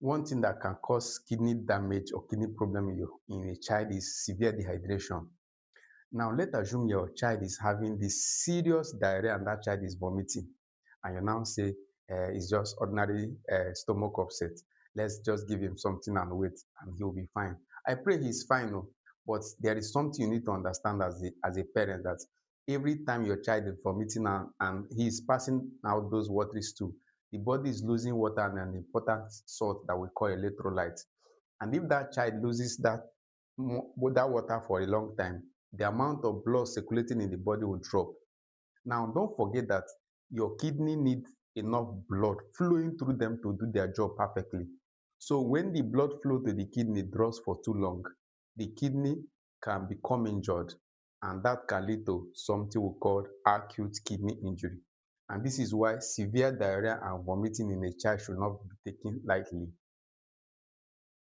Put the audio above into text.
One thing that can cause kidney damage or kidney problem in a child is severe dehydration. Now, let's assume your child is having this serious diarrhea and that child is vomiting, and you now say it's just ordinary stomach upset. Let's just give him something and wait, and he'll be fine. I pray he's fine, oh, but there is something you need to understand as a parent, that every time your child is vomiting and he is passing out those watery stool, the body is losing water and an important salt that we call electrolyte. And if that child loses that water for a long time, the amount of blood circulating in the body will drop. Now, don't forget that your kidney needs enough blood flowing through them to do their job perfectly. So when the blood flow to the kidney draws for too long, the kidney can become injured, and that can lead to something we call acute kidney injury. And this is why severe diarrhea and vomiting in a child should not be taken lightly.